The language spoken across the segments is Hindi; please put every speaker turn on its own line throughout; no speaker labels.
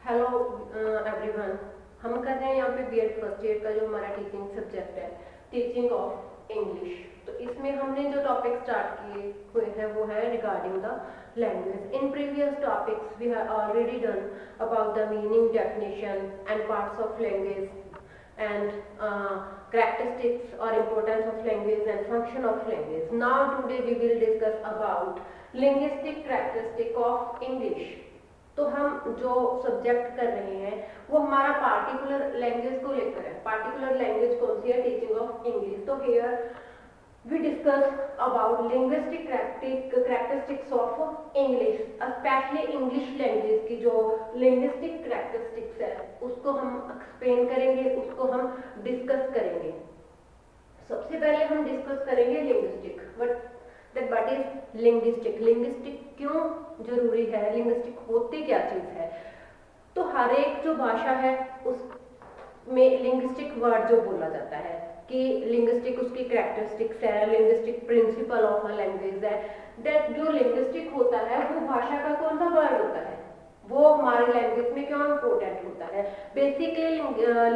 Hello everyone. हम कर रहे हैं यहाँ पे बीएड फर्स्ट ईयर का जो हमारा टीचिंग सब्जेक्ट है, टीचिंग ऑफ इंग्लिश। तो इसमें हमने जो टॉपिक स्टार्ट किए हुए हैं वो है regarding the language. In previous topics we have already done about the meaning, definition and parts of language and characteristics or importance of language and function of language. Now today we will discuss about linguistic characteristic of English. तो हम जो सब्जेक्ट कर रहे हैं वो हमारा पार्टिकुलर लैंग्वेज को लेकर है। पार्टिकुलर लैंग्वेज कौन सी है? Teaching of English. तो here we discuss about linguistic characteristics of English, especially English language की जो linguistic characteristics है उसको हम एक्सप्लेन करेंगे, उसको हम डिस्कस करेंगे। सबसे पहले हम डिस्कस करेंगे linguistic. What is linguistic? Linguistic क्यों जरूरी है? लिंग्विस्टिक होती क्या चीज है? तो हर एक जो भाषा है उसमें लिंग्विस्टिक वर्ड जो बोला जाता है कि लिंग्विस्टिक उसकी कैरेक्टरिस्टिक्स है, linguistic principle of a language है। दैट जो लिंग्विस्टिक होता है वो भाषा का कौन सा वर्ड होता है, वो हमारे लैंग्वेज में क्यों इम्पोर्टेंट होता है। बेसिकली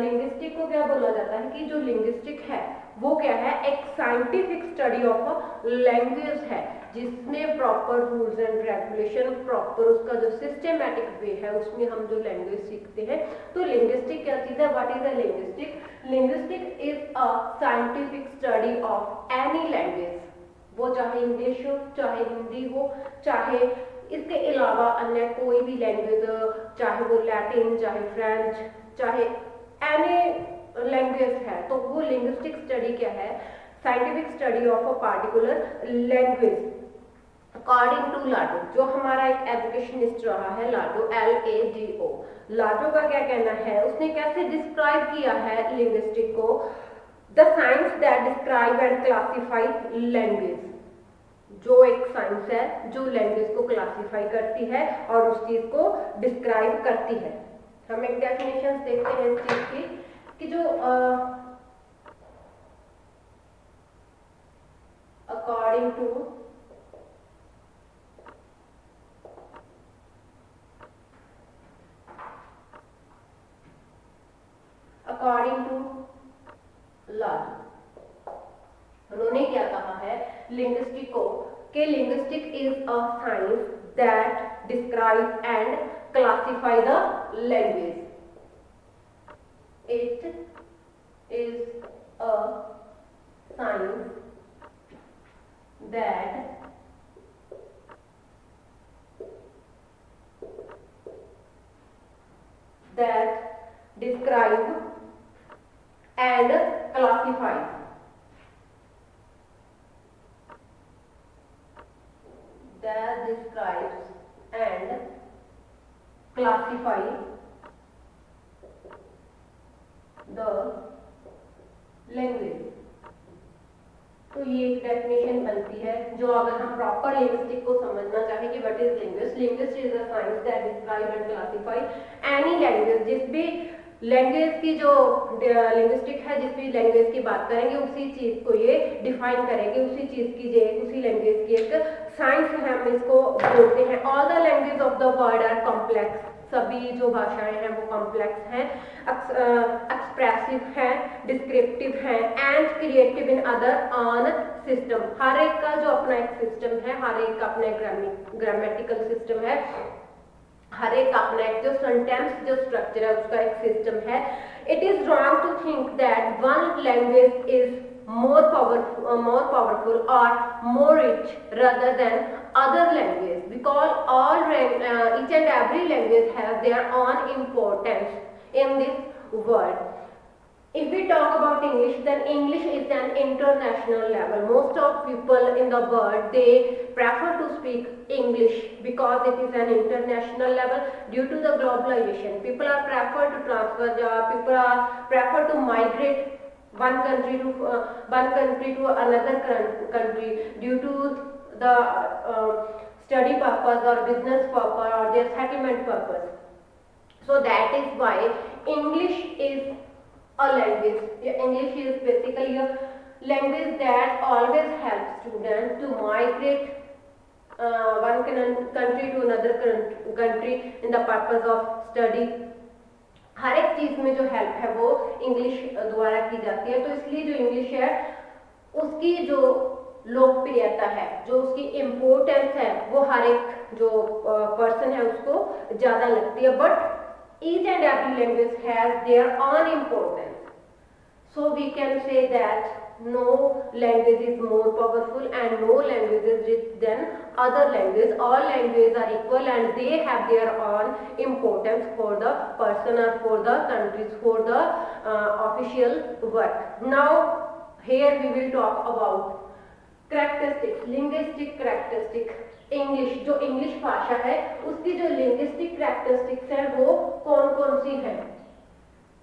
लिंग्विस्टिक को क्या बोला जाता है कि जो लिंग्विस्टिक है वो क्या है? एक scientific study of a language है जिसमें proper rules and regulation, proper उसका जो सिस्टमेटिक वे है उसमें हम जो लैंग्वेज सीखते हैं। तो लिंग्विस्टिक क्या चीज है? What is a linguistic? Linguistic is a scientific study of any language, वो चाहे इंग्लिश हो, चाहे हिंदी हो, चाहे इसके अलावा अन्य कोई भी लैंग्वेज, चाहे वो लैटिन, चाहे फ्रेंच, चाहे एनी लैंग्वेज है। तो वो लिंग्विस्टिक स्टडी क्या है? Scientific study of a particular language. According to Lado, जो हमारा एक एजुकेशनिस्ट रहा है लाडो, LADO, लाडो का क्या कहना है? उसने कैसे डिस्क्राइब किया है लिंग्विस्टिक को? The science that describe and classify language, जो एक साइंस है जो लैंग्वेज को क्लासिफाई करती है और उस चीज को डिस्क्राइब करती है। हम एक डेफिनेशन देखते हैं इस चीज की कि जो अकॉर्डिंग टू लाडो, उन्होंने क्या कहा है लिंग्विस्टिक को कि linguistic is a science that describe and classify the language. It is a science that describe and classify that describes and classify the language। तो ये एक डेफिनेशन बनती है जो अगर हम प्रॉपर लिंग्विस्टिक को समझना चाहें कि what is linguist, linguist is a science that describe and classify any language. जिस भी लैंग्वेज की जो लिंग्विस्टिक है, जिस भी लैंग्वेज की बात करेंगे उसी चीज को ये डिफाइन करेंगे, उसी चीज की जो उसी लैंग्वेज की एक साइंस है, हम इसको बोलते हैं। All the language of the world are complex, सभी जो भाषाएं हैं वो कॉम्प्लेक्स हैं, एक्सप्रेसिव हैं, डिस्क्रिप्टिव हैं and creative in other on system. हर एक का जो अपना एक सिस्टम है, हर एक का अपना ग्रामेटिकल सिस्टम है, हर एक अपना एक जो सेंटेंस जो स्ट्रक्चर है उसका एक सिस्टम है। It is wrong to think that one language is more powerful or more rich rather than other language, because each and every language has their own importance in this world. If we talk about English, then English is an international level. Most of people in the world, they prefer to speak English because it is an international level. Due to the globalization, people are prefer to transfer job, people are prefer to migrate one country to another country due to the study purpose or business purpose or their settlement purpose. So that is why English is a language. English is basically a language that always helps students to migrate one country to another country in the purpose of study, हर एक चीज में जो हेल्प है वो इंग्लिश द्वारा की जाती है। तो इसलिए जो इंग्लिश है उसकी जो लोकप्रियता है, जो उसकी इम्पोर्टेंस है, वो हर एक जो पर्सन है उसको ज्यादा लगती है। But each and every language has their own importance, so we can say that no language is more powerful and no language is rich than other language. All languages are equal and they have their own importance for the person or for the countries, for the official work. Now here we will talk about characteristics, linguistic characteristic। English, जो इंग्लिश भाषा है उसकी जो लिंग्विस्टिक कैरेक्टरिस्टिक्स है वो कौन कौन सी हैं,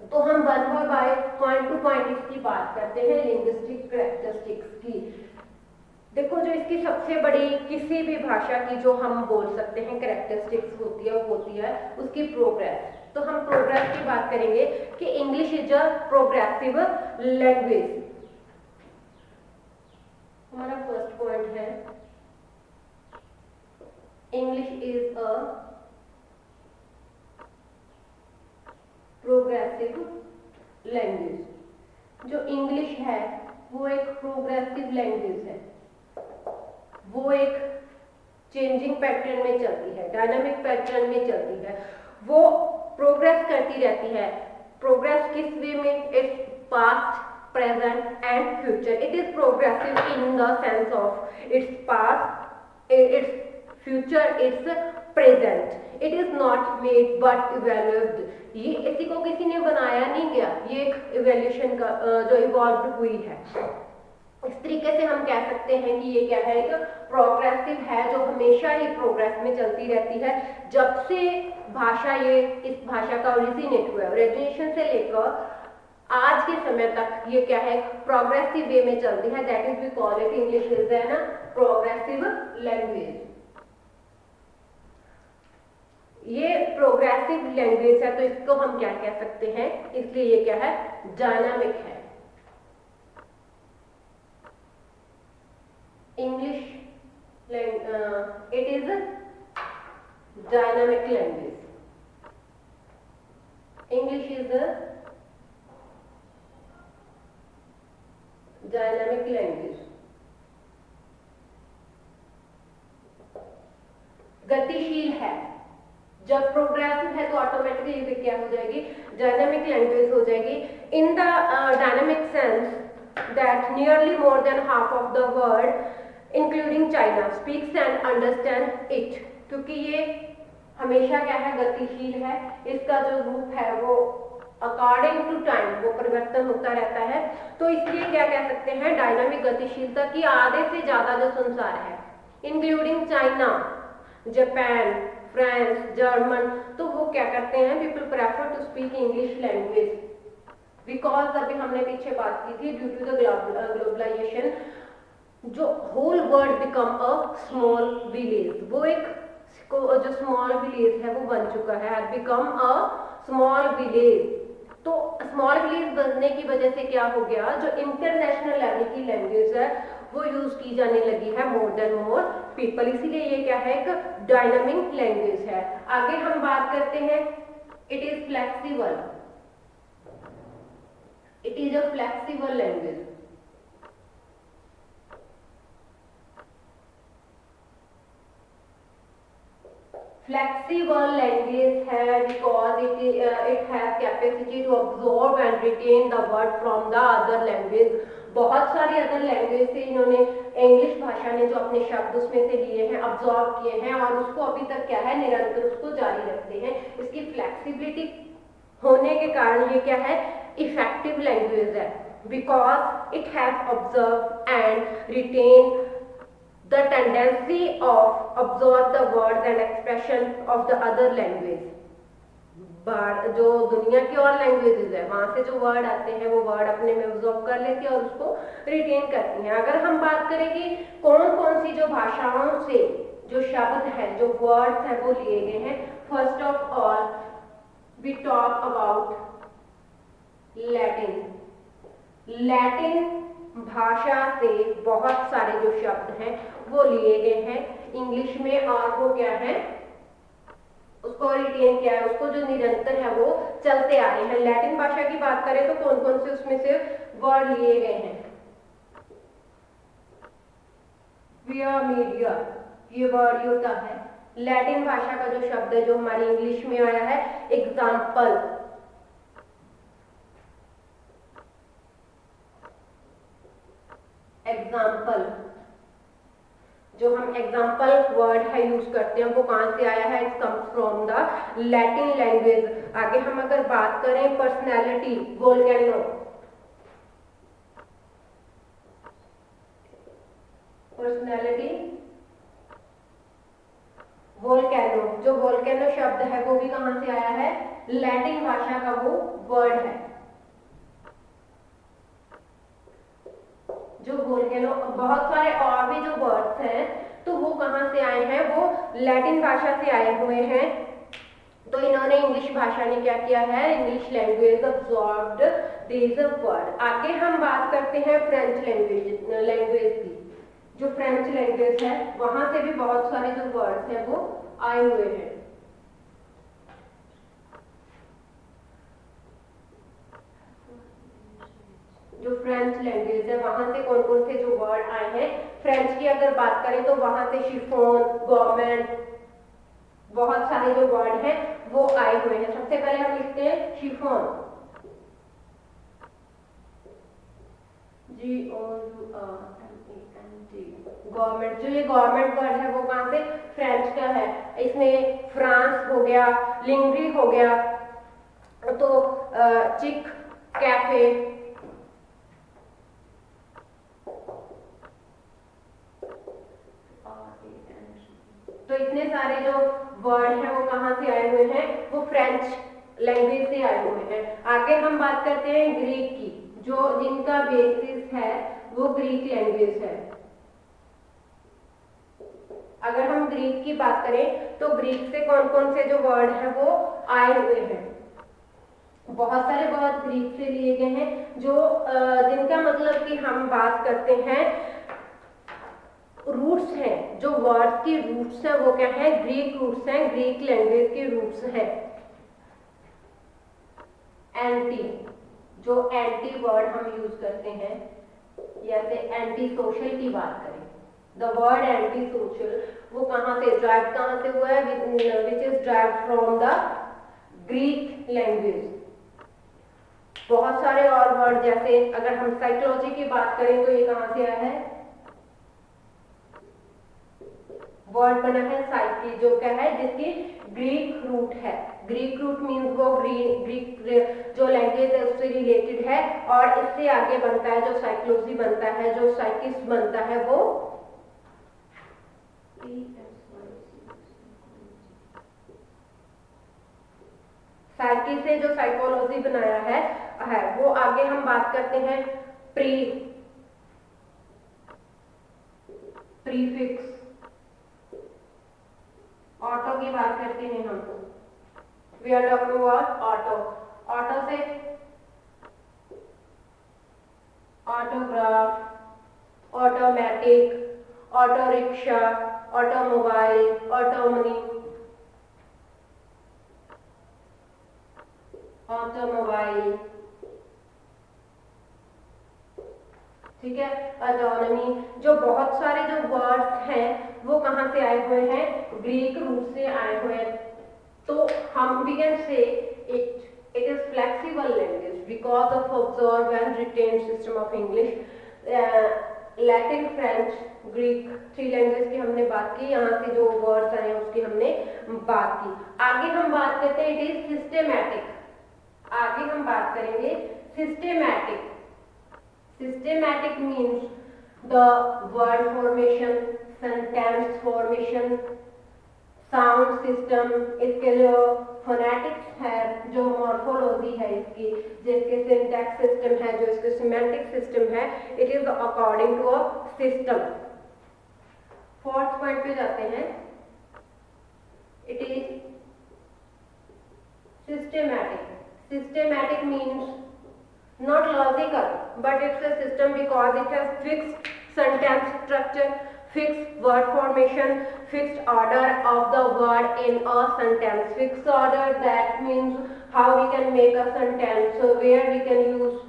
तो हम one by point two point इसकी बात करते हैं लिंग्विस्टिक कैरेक्टरिस्टिक्स की। देखो, जो इसकी सबसे बड़ी किसी भी भाषा की जो हम बोल सकते हैं कैरेक्टरिस्टिक्स होती है वो होती है उसकी प्रोग्रेस। तो हम प्रोग्रेस की बात करेंगे कि English is a progressive language. हमारा फर्स्ट पॉइंट है English is a progressive language. जो इंग्लिश है वो एक प्रोग्रेसिव लैंग्वेज है, वो एक चेंजिंग पैटर्न में चलती है, डायनामिक पैटर्न में चलती है, वो प्रोग्रेस करती रहती है। प्रोग्रेस किस वे में? Its past, present and future. It is progressive in the sense of its past, its future, its present. It is not made but evolved. ये इसी को किसी ने बनाया नहीं गया, ये एक इवोल्यूशन का जो इवॉल्व हुई है। इस तरीके से हम कह सकते हैं कि ये क्या है, एक प्रोग्रेसिव है जो हमेशा ही प्रोग्रेस में चलती रहती है। जब से भाषा इस भाषा का ओरिजिनेट हुआ है, ओरिजिनेशन से लेकर आज के समय तक ये क्या है, प्रोग्रेसिव वे में चलती है। That is we call it, English is an progressive language. ये प्रोग्रेसिव लैंग्वेज है तो इसको हम क्या कह सकते हैं, इसलिए ये क्या है, डायनामिक है। English it is dynamic language. English is dynamic language. गतिशील है। जब प्रोग्रेसिव है तो ऑटोमेटिकली क्या हो जाएगी, डायनामिक लैंग्वेज हो जाएगी। In the dynamic sense that nearly more than half of the world including China speaks and understand it. क्योंकि ये हमेशा क्या है, गतिशील है। इसका जो रूप है वो अकॉर्डिंग टू टाइम वो परिवर्तन होता रहता है। तो इसलिए क्या कह सकते हैं, डायनामिक गतिशीलता की आधे से ज्यादा जो संसार है, including China, Japan, France, German, तो वो क्या करते हैं, people prefer to speak English language because अभी हमने पीछे बात की थी, ड्यू टू द ग्लोबलाइजेशन जो whole world become a small village. वो एक जो स्मॉल विलेज है वो बन चुका है, बिकम अ स्मॉल विलेज। तो स्मॉल विलेज बनने की वजह से क्या हो गया, जो इंटरनेशनल लेवल की लैंग्वेज है वो यूज की जाने लगी है मोर देन मोर पीपल। इसीलिए ये क्या है, एक डायनामिक लैंग्वेज है। आगे हम बात करते हैं, it is flexible. It is a flexible language. Flexible language है because it has capacity to absorb and retain the word from the other language। बहुत सारी अदर लैंग्वेज से इन्होंने, इंग्लिश भाषा ने जो अपने शब्द उसमें से लिए हैं, अब्जॉर्ब किए हैं और उसको अभी तक क्या है, निरंतर उसको जारी रखते हैं। इसकी फ्लेक्सिबिलिटी होने के कारण ये क्या है, इफेक्टिव लैंग्वेज है because it has observe and retain the tendency of absorb the words and expression of the other language। जो दुनिया की और लैंग्वेजेस है वहां से जो वर्ड आते हैं वो वर्ड अपने में ऑब्जॉर्ब कर लेती है और उसको रिटेन करती हैं। अगर हम बात करें कि कौन कौन सी जो भाषाओं से जो शब्द है, जो वर्ड्स हैं वो लिए गए हैं, first of all we talk about Latin. Latin भाषा से बहुत सारे जो शब्द हैं वो लिए गए हैं। इंग्लिश में और वो क्या है, उसको रिटेन किया है, उसको जो निरंतर है वो चलते आ रहे हैं। लैटिन भाषा की बात करें तो कौन कौन से उसमें से वर्ड लिए गए हैं, विया मीडिया, ये वर्ड होता है लैटिन भाषा का जो शब्द है जो हमारी इंग्लिश में आया है, एग्जाम्पल। एग्जाम्पल, जो हम एग्जाम्पल वर्ड है यूज करते हैं वो कहां से आया है, it comes from the Latin language. आगे हम अगर बात करें पर्सनैलिटी, वोल्केनो, पर्सनैलिटी वोल्केनो, जो वोल्केनो शब्द है वो भी कहां से आया है, लैटिन भाषा का वो वर्ड है। जो वोल्केनो, बहुत सारे और भी जो वर्ड्स हैं तो वो कहां से आए हैं, वो लैटिन भाषा से आए हुए हैं। तो इन्होंने इंग्लिश भाषा ने क्या किया है, English language absorbed these word. आगे हम बात करते हैं फ्रेंच लैंग्वेज की। जो फ्रेंच लैंग्वेज है वहां से भी बहुत सारे जो वर्ड्स हैं वो आए हुए हैं। जो फ्रेंच लैंग्वेज है वहां से कौन कौन से जो वर्ड आए हैं, फ्रेंच की अगर बात करें तो वहां से शिफोन, गवर्नमेंट, बहुत सारे जो वर्ड हैं वो आए हुए हैं। सबसे पहले हम लिखते हैं शिफोन, GOURMENT। गवर्नमेंट, जो ये गवर्नमेंट वर्ड है वो कहां से, फ्रेंच का है। इसमें फ्रांस हो गया, लिंग्री हो गया, तो चिक, कैफे, तो इतने सारे जो वर्ड हैं वो कहां से आए हुए हैं, वो फ्रेंच लैंग्वेज से आए हुए हैं। आगे हम बात करते हैं ग्रीक की, जो जिनका बेसिस है वो ग्रीक लैंग्वेज है। अगर हम ग्रीक की बात करें तो ग्रीक से कौन कौन से जो वर्ड है वो आए हुए हैं, बहुत सारे वर्ड ग्रीक से लिए गए हैं, जो जिनका मतलब कि हम बात करते हैं रूट्स हैं, जो वर्ड्स की रूट्स हैं वो क्या है, ग्रीक रूट्स हैं, ग्रीक लैंग्वेज के रूट्स हैं। एंटी, जो एंटी वर्ड हम यूज करते हैं, जैसे एंटी सोशल की बात करें, द वर्ड एंटी सोशल वो कहां से ड्राइव, कहां से हुआ है, which is drive from the Greek language. बहुत सारे और वर्ड, जैसे अगर हम साइकोलॉजी की बात करें तो ये कहां से आया है, वर्ड बना है साइकी, जो क्या है, जिसकी ग्रीक रूट है। ग्रीक रूट मीन्स वो ग्रीक जो लैंग्वेज है उससे रिलेटेड है, और इससे आगे बनता है जो साइकोलॉजी बनता है, जो साइकिस्ट बनता है वो साइकी से जो साइकोलॉजी बनाया है वो आगे हम बात करते हैं प्रीफिक्स, ऑटो की बात करते हैं हम, we are talking about auto. Auto से autograph, automatic, auto rickshaw, automobile, autonomy, automobile, ठीक है, ऑटोनॉमी। जो बहुत सारे जो वर्ड्स हैं वो कहां से आए हुए हैं, ग्रीक रूट से आए हुए हैं। तो हम we can say it is flexible language because of observe and retain system of English. Latin, French, Greek, three language की हमने बात की, यहाँ से जो वर्ड्स आए हैं उसकी हमने बात की। आगे हम बात करते हैं इट इज सिस्टेमैटिक। आगे हम बात करेंगे systematic. Systematic means the word formation, sentence formation, sound system, इसके जो phonetics है, जो morphology है इसकी, जिसके syntax system है, जो इसके semantic system है, it is according to a system। Fourth point पे जाते हैं, it is systematic। Systematic means not logical, but it's a system because it has fixed sentence structure, fixed word formation, fixed order of the word in a sentence. Fixed order, that means how we can make a sentence, so where we can use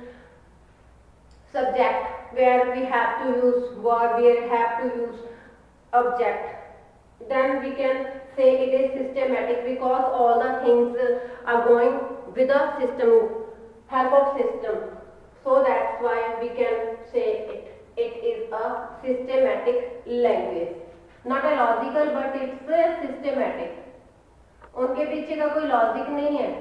subject, where we have to use verb, where we have to use object. Then we can say it is systematic because all the things are going with a system, help of system. So that's why we can say it is a systematic language. Not a logical, but it's a systematic. उनके पीछे का कोई लॉजिक नहीं है,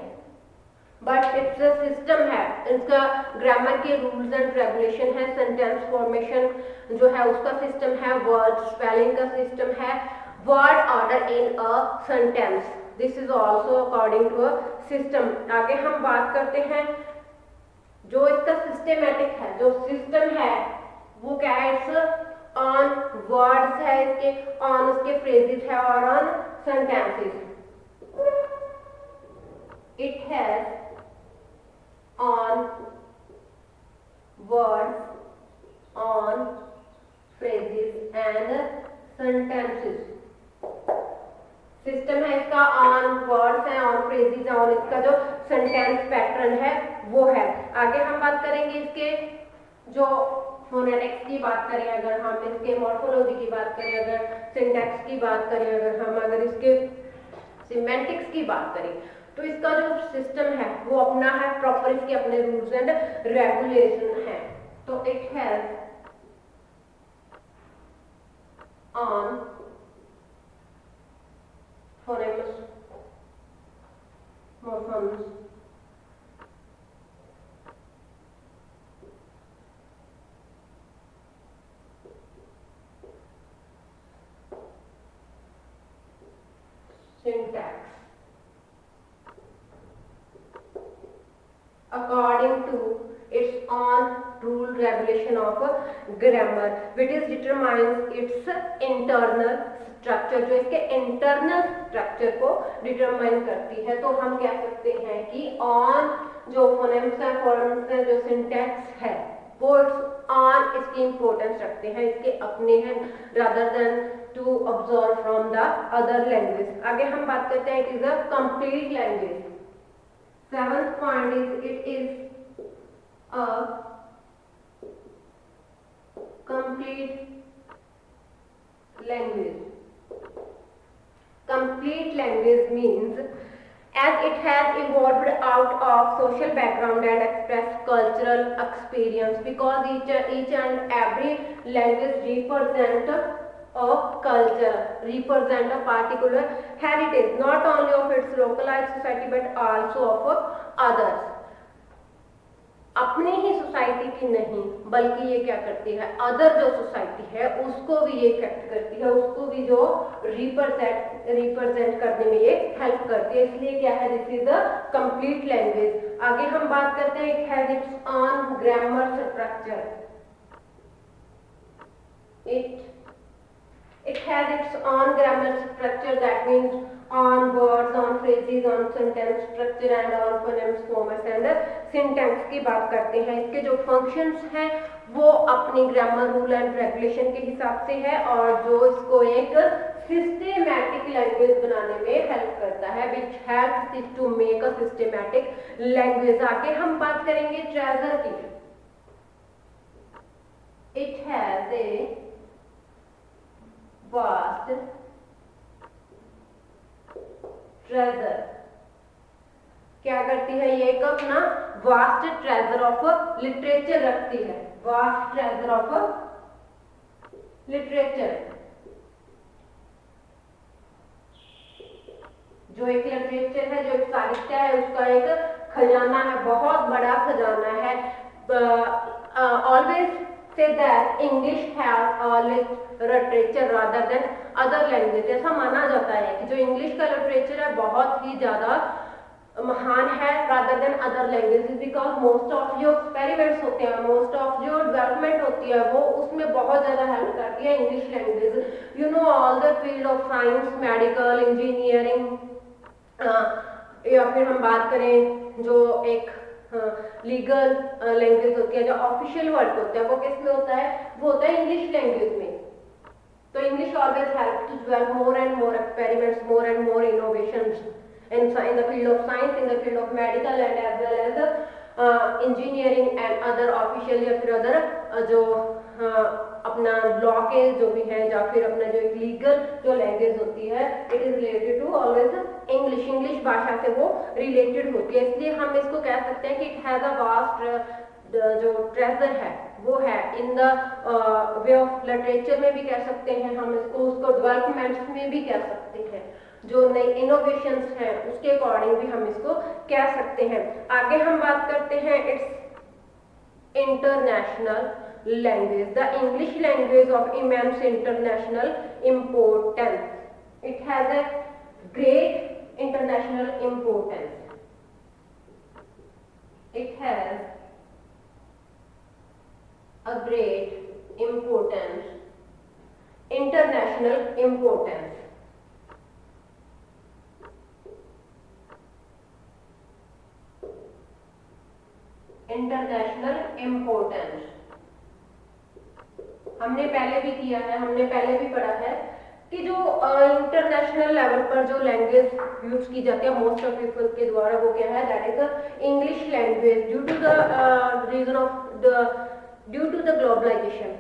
बट इट्स अ सिस्टम है, इसका ग्रामर के रूल्स एंड रेगुलेशन है, सेंटेंस फॉर्मेशन जो है उसका सिस्टम है, वर्ड स्पेलिंग का सिस्टम है, word order in a sentence, this is also according to a system. आगे हम बात करते हैं जो इसका सिस्टेमेटिक है, जो सिस्टम है वो क्या है, इट्स ऑन वर्ड्स है इसके, ऑन उसके फ्रेजेस है और on sentences. It has on words, on phrases and sentences। System है इसका, ऑन वर्ड्स है, ऑन फ्रेजेस है, और इसका जो सेंटेंस पैटर्न है वो है। आगे हम बात करेंगे इसके जो फोनेटिक्स की बात करें, अगर हम इसके मॉर्फोलॉजी की बात करें, अगर सिंटैक्स की बात करें, अगर इसके सिमेंटिक्स की बात करें, तो इसका जो सिस्टम है वो अपना है, प्रॉपर इसके अपने रूल्स एंड रेगुलेशन है। तो it has on phonemes, morphemes, syntax according to its own rule regulation of grammar, which is determines its internal structure, जो इसके internal structure को determine करती है। तो हम कह सकते हैं कि on जो phonemes है, forms है, जो syntax है वो on इसकी importance रखते हैं, इसके अपने हैं, rather than to absorb from the other language। आगे हम बात करते हैं it is a complete language। Seventh point is it is a complete language। Complete language means as it has evolved out of social background and express cultural experience, because each and every language represent a culture, represent a particular heritage, not only of its localized society but also of others। अपनी ही सोसाइटी की नहीं, बल्कि ये क्या करती है, अदर जो सोसाइटी है उसको भी ये इफेक्ट करती है, उसको भी जो रिप्रेजेंट करने में ये हेल्प करती है, इसलिए क्या है, this is a complete language. आगे हम बात करते हैं it has its on grammar structure. It has its own grammar structure, that means on words, on phrases, on sentence structure and on phonemes, forms and syntax की बात करते हैं। इसके जो functions हैं वो अपनी ग्रामर रूल एंड रेगुलेशन के हिसाब से है, और जो इसको एक सिस्टेमैटिक लैंग्वेज बनाने में हेल्प करता है, which helps it to make a systematic language। आगे हम बात करेंगे ट्रेजर की। It has a vast treasure। क्या करती है ये, एक अपना वास्ट ट्रेजर ऑफ लिटरेचर रखती है, वास्ट ट्रेजर ऑफ लिटरेचर। जो एक लिटरेचर है, जो एक साहित्य है, उसका एक खजाना है, बहुत बड़ा खजाना है। Always say that English has a literature rather than other language। ऐसा माना जाता है कि जो इंग्लिश का लिटरेचर है बहुत ही ज्यादा महान है rather than other languages, because most of जो एक्सपेरिमेंट्स होते हैं, most of जो डेवलपमेंट होती है वो उसमें बहुत ज्यादा हेल्प करती है English language. You know all the field of science, medical, engineering, या फिर हम बात करें जो एक लीगल लैंग्वेज होती है, जो ऑफिशियल वर्क होता है वो किस में होता है, वो होता है इंग्लिश लैंग्वेज में। तो English always helps to develop more and more experiments, more and more innovations in the field of science, in the field of medical, and as well as engineering and other official या फिर other जो अपना लॉ के जो भी है या फिर अपना जो एक लीगल जो लैंग्वेज होती है, it is related to always English भाषा से वो रिलेटेड होती है। इसलिए हम इसको कह सकते हैं कि इट हैज अ वास्ट जो ट्रेजर है वो है in the way of literature में भी कह सकते हैं हम इसको, उसको डेवलपमेंट्स में भी कह सकते हैं, जो नई इनोवेशंस हैं उसके अकॉर्डिंग भी हम इसको कह सकते हैं। आगे हम बात करते हैं it's international language, the English language of immense international importance, it has a great international importance, it has a great importance, international importance. International importance हमने पहले भी किया है, हमने पहले भी पढ़ा है कि जो इंटरनेशनल लेवल पर जो लैंग्वेज यूज की जाती है मोस्ट ऑफ पीपल के द्वारा वो क्या है, that is English language. Due to the reason of due to the globalization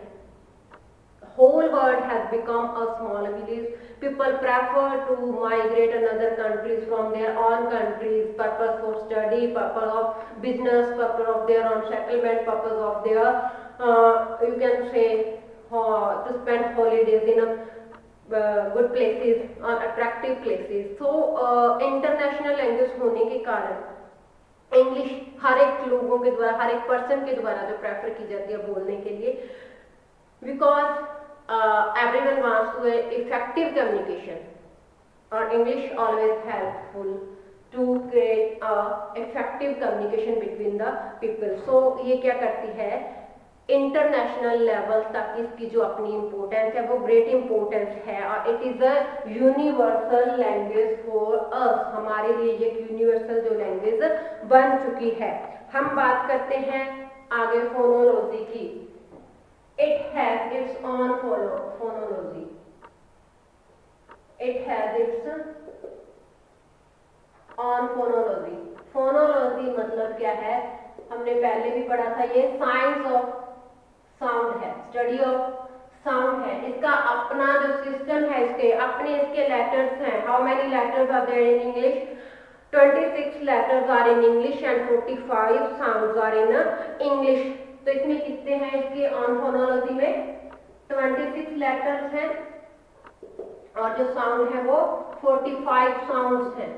whole world has become a small village. People prefer to migrate another countries from their own countries, purpose for study, purpose of business, purpose of their own settlement, purpose of their you can say to spend holidays in a good places or attractive places. So international language होने के कारण इंग्लिश हर एक लोगों के द्वारा, हर एक पर्सन के द्वारा जो प्रेफर की जाती है बोलने के लिए, because everyone wants to effective communication or English always helpful to create a effective communication between the people. So ये क्या करती है, इंटरनेशनल लेवल तक इसकी जो अपनी इम्पोर्टेंस है वो ग्रेट इम्पोर्टेंस है और it is a universal language for us, हमारे लिए ये यूनिवर्सल जो लैंग्वेज बन चुकी है। हम बात करते हैं आगे फोनोलॉजी की। It has its own phonology. It has its own phonology. Phonology मतलब क्या है, हमने पहले भी पढ़ा था, ये साइंस ऑफ साउंड है, स्टडी ऑफ साउंड है। इसका अपना जो सिस्टम है, इसके अपने इसके लेटर्स हैं। How many letters are there in English? 26 letters are in English and 45 sounds are in English. तो इसमें कितने हैं इसके ऑन फोनोलॉजी में? 26 लेटर्स हैं और जो साउंड है वो 45 साउंड्स हैं।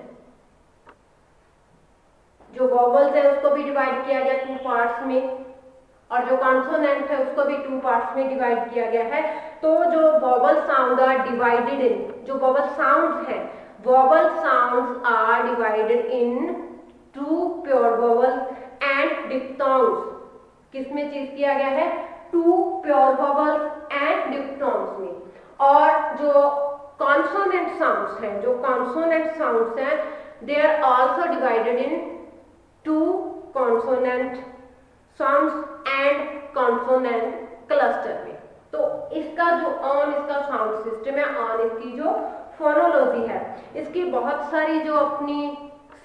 जो वॉवल्स है उसको भी डिवाइड किया गया 2 पार्ट्स में और जो कॉन्सोनेंट है उसको भी 2 पार्ट्स में डिवाइड किया गया है। तो जो vowel sound are divided in, जो वॉवल साउंड्स हैं, vowel sounds are divided in 2 pure vowels and diphthongs. किसमें चीज किया गया है? 2 प्योर वॉवल्स एंड डिप्थोंग्स में। और जो कॉन्सोनेंट साउंड्स हैं, जो कॉन्सोनेंट साउंड्स हैं, they are also divided in 2 consonant sounds and consonant cluster में। तो इसका जो ऑन इसका साउंड सिस्टम है, ऑन इसकी जो फोनोलॉजी है, इसकी बहुत सारी जो अपनी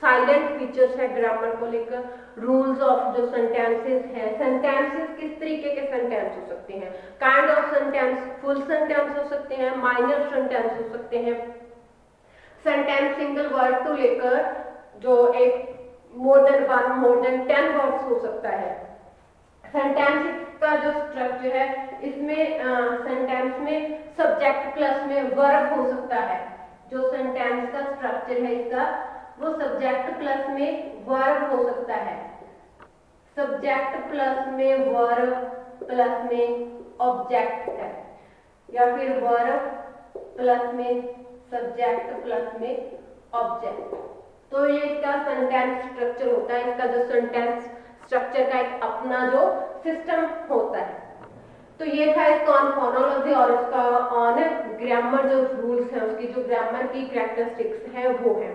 साइलेंट फीचर्स है ग्रामर को लेकर, रूल्स ऑफ जो सेंटेंसेस हैं, सेंटेंसेस किस तरीके के सेंटेंस हो सकते हैं, kind of sentence, full sentence हो सकते हैं, माइनर सेंटेंस हो सकते हैं, सेंटेंस सिंगल वर्ड को लेकर जो एक more than 1 more than 10 words हो सकता है। सेंटेंस का जो स्ट्रक्चर है, इसमें सेंटेंस में सब्जेक्ट प्लस में वर्ब हो सकता है। जो सेंटेंस का स्ट्रक्चर है इसका, वो सब्जेक्ट प्लस में वर्ब हो सकता है, सब्जेक्ट प्लस में वर्ब प्लस में ऑब्जेक्ट है, या फिर वर्ब प्लस में सब्जेक्ट प्लस में ऑब्जेक्ट। तो ये इसका सेंटेंस स्ट्रक्चर होता है। इसका जो सेंटेंस स्ट्रक्चर का एक अपना जो सिस्टम होता है। तो ये था इसका ऑन फोनोलॉजी और इसका ऑन ग्रामर, जो रूल्स हैं उसकी जो ग्रामर की कैरेक्टरिस्टिक्स है वो है।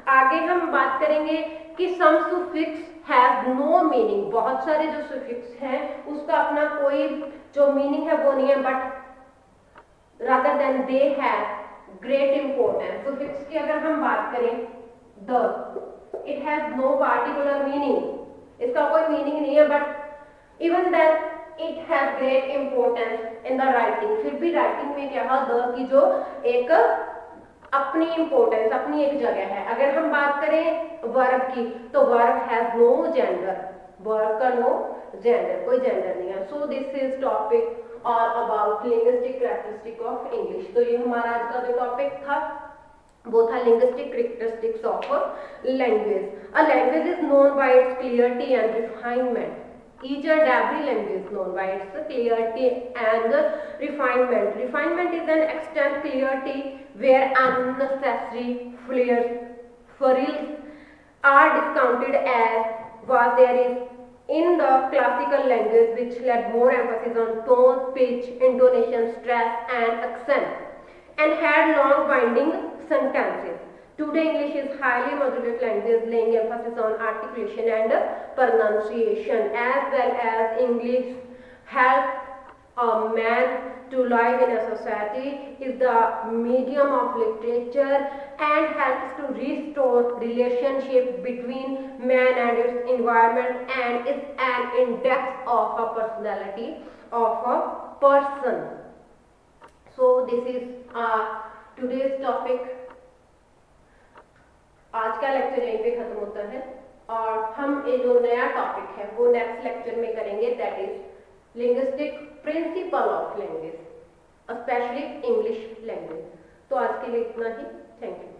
आगे हम बात करेंगे कि सम सुफिक्स हैव नो मीनिंग। बहुत सारे जो सुफिक्स हैं उसका अपना कोई जो मीनिंग है वो नहीं है, but rather than they have great importance. So fix की अगर हम बात करें, the, it has no particular meaning, इसका कोई मीनिंग नहीं है, but even that it has great importance in the writing. फिर भी राइटिंग में क्या है, द की जो एक अपनी इंपॉर्टेंस, अपनी एक जगह है। अगर हम बात करें वर्ब की, तो verb has no gender, verb का नो जेंडर, कोई जेंडर नहीं है। सो दिस इज टॉपिक और about linguistic characteristic of English. तो ये हमारा आज का जो टॉपिक था वो था linguistic characteristics of language. A language is known by it's clarity and refinement. Each and every language is known by its clarity and refinement. Refinement is an extent clarity where unnecessary frills are discounted as what there is in the classical language, which laid more emphasis on tone, pitch, intonation, stress and accent and had long winding sentences. Today English is highly modulated language, laying emphasis on articulation and pronunciation, as well as English help a man to live in a society, is the medium of literature and helps to restore relationship between man and its environment, and is an index of a personality of a person. So this is today's topic. आज का लेक्चर यहीं पे खत्म होता है और हम ये जो नया टॉपिक है वो नेक्स्ट लेक्चर में करेंगे, that is linguistic principle of language, specially English language. तो आज के लिए इतना ही, थैंक यू।